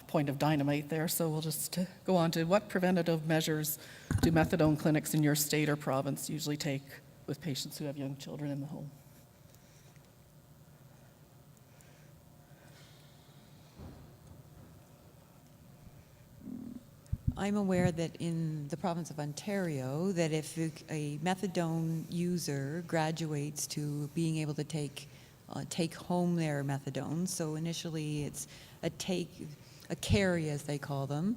point of dynamite there, so we'll just go on to what preventative measures do methadone clinics in your state or province usually take with patients who have young children in the home? I'm aware that in the province of Ontario, that if a methadone user graduates to being able to take home their methadone, so initially it's a carry, as they call them.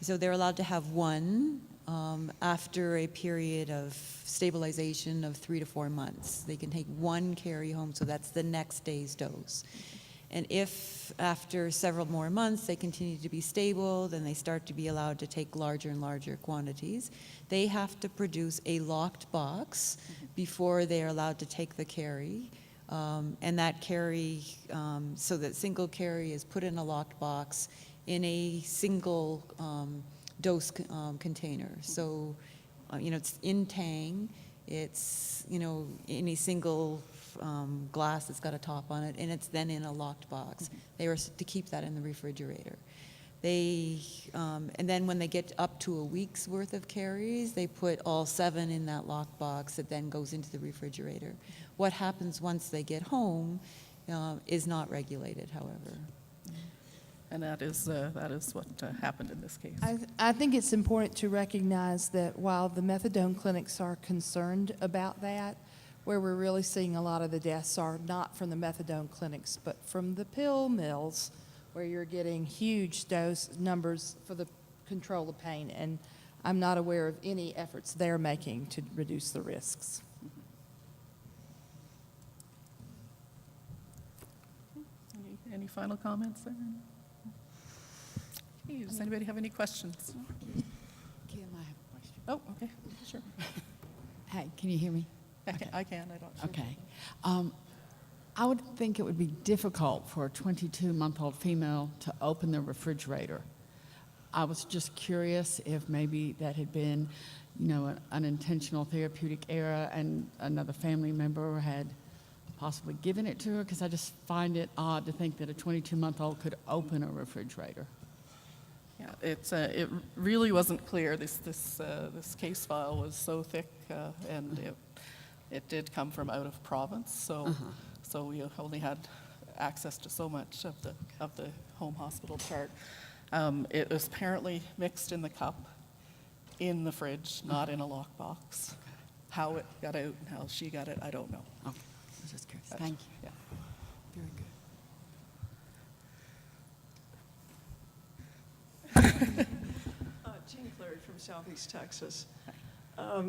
So they're allowed to have one after a period of stabilization of 3 to 4 months. They can take one carry home, so that's the next day's dose. And if after several more months they continue to be stable, then they start to be allowed to take larger and larger quantities. They have to produce a locked box before they are allowed to take the carry. And that carry, so that single carry is put in a locked box in a single dose container. So, it's in tang, it's, in a single glass that's got a top on it, and it's then in a locked box. They are to keep that in the refrigerator. And then when they get up to a week's worth of carries, they put all 7 in that locked box that then goes into the refrigerator. What happens once they get home is not regulated, however. And that is what happened in this case. I think it's important to recognize that while the methadone clinics are concerned about that, where we're really seeing a lot of the deaths are not from the methadone clinics, but from the pill mills, where you're getting huge dose numbers for the control of pain. And I'm not aware of any efforts they're making to reduce the risks. Any final comments there? Okay, does anybody have any questions? Kim, I have a question. Oh, okay, sure. Hey, can you hear me? I can, I don't. Okay. I would think it would be difficult for a 22-month-old female to open the refrigerator. I was just curious if maybe that had been, an unintentional therapeutic error and another family member had possibly given it to her, because I just find it odd to think that a 22-month-old could open a refrigerator. Yeah, it really wasn't clear. This case file was so thick, and it did come from out of province, so so we only had access to so much of the home hospital chart. It was apparently mixed in the cup, in the fridge, not in a lockbox. How it got out and how she got it, I don't know. Okay, I was just curious. Thank you. Yeah. Very good. Jean Clary from Southeast Texas.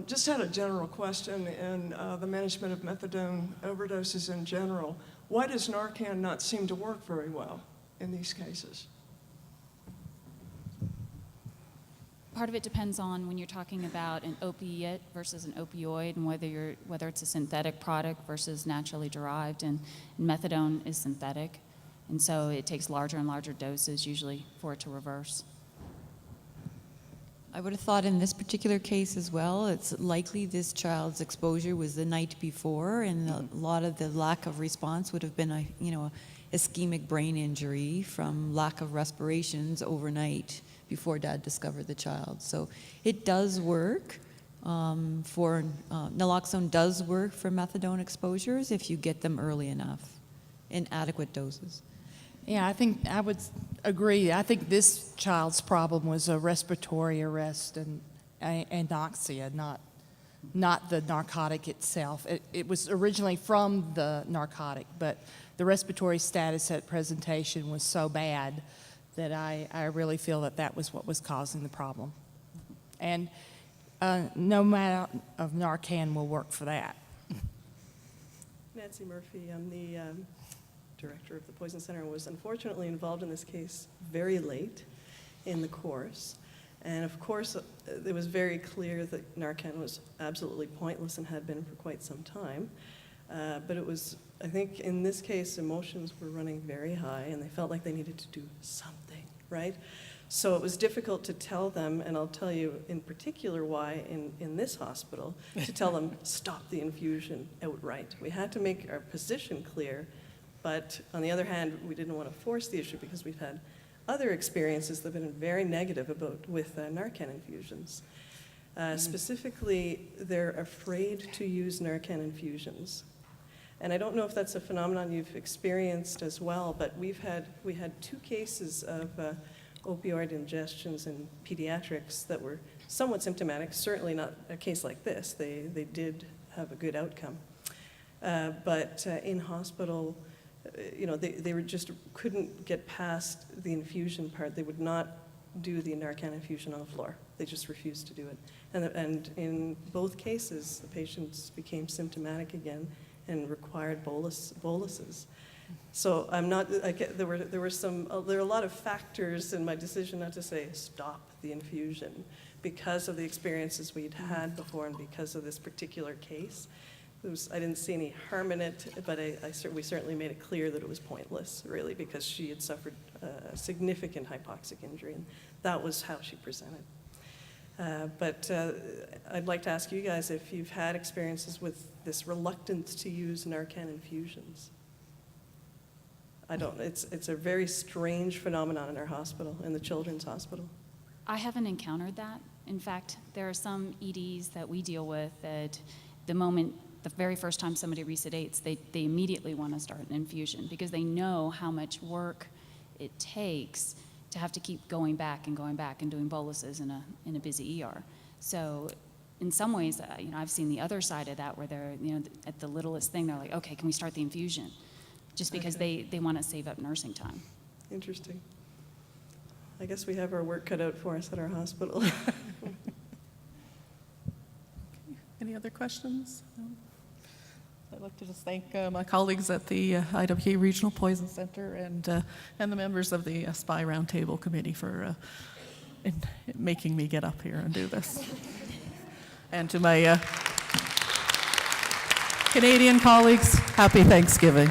Just had a general question in the management of methadone overdoses in general. Why does Narcan not seem to work very well in these cases? Part of it depends on when you're talking about an opiate versus an opioid, and whether it's a synthetic product versus naturally derived. And methadone is synthetic, and so it takes larger and larger doses usually for it to reverse. I would have thought in this particular case as well, it's likely this child's exposure was the night before, and a lot of the lack of response would have been a ischemic brain injury from lack of respirations overnight before Dad discovered the child. So it does work naloxone does work for methadone exposures if you get them early enough in adequate doses. Yeah, I think I would agree. I think this child's problem was a respiratory arrest and anoxia, not the narcotic itself. It was originally from the narcotic, but the respiratory status at presentation was so bad that I really feel that was what was causing the problem. And no amount of Narcan will work for that. Nancy Murphy, I'm the director of the Poison Center, and was unfortunately involved in this case very late in the course. And of course, it was very clear that Narcan was absolutely pointless and had been for quite some time. But it was, I think in this case, emotions were running very high and they felt like they needed to do something, right? So it was difficult to tell them, and I'll tell you in particular why in this hospital, to tell them stop the infusion outright. We had to make our position clear, But on the other hand, we didn't want to force the issue because we've had other experiences that have been very negative with Narcan infusions. Specifically, they're afraid to use Narcan infusions. And I don't know if that's a phenomenon you've experienced as well, but we had 2 cases of opioid ingestions in pediatrics that were somewhat symptomatic, certainly not a case like this. They did have a good outcome. But in hospital, they were just couldn't get past the infusion part. They would not do the Narcan infusion on the floor. They just refused to do it. And in both cases, the patients became symptomatic again and required boluses. So there were a lot of factors in my decision not to say stop the infusion because of the experiences we'd had before and because of this particular case. I didn't see any harm in it, but we certainly made it clear that it was pointless, really, because she had suffered a significant hypoxic injury, and that was how she presented. But I'd like to ask you guys if you've had experiences with this reluctance to use Narcan infusions. It's a very strange phenomenon in our hospital, in the children's hospital. I haven't encountered that. In fact, there are some EDs that we deal with that the very first time somebody resedates, they immediately want to start an infusion because they know how much work it takes to have to keep going back and doing boluses in a busy ER. So in some ways, I've seen the other side of that where they're, at the littlest thing, they're like, okay, can we start the infusion? Just because they want to save up nursing time. Interesting. I guess we have our work cut out for us at our hospital. Any other questions? No? I'd like to just thank my colleagues at the IWK Regional Poison Center and the members of the SPI Roundtable Committee for making me get up here and do this. And to my Canadian colleagues, happy Thanksgiving.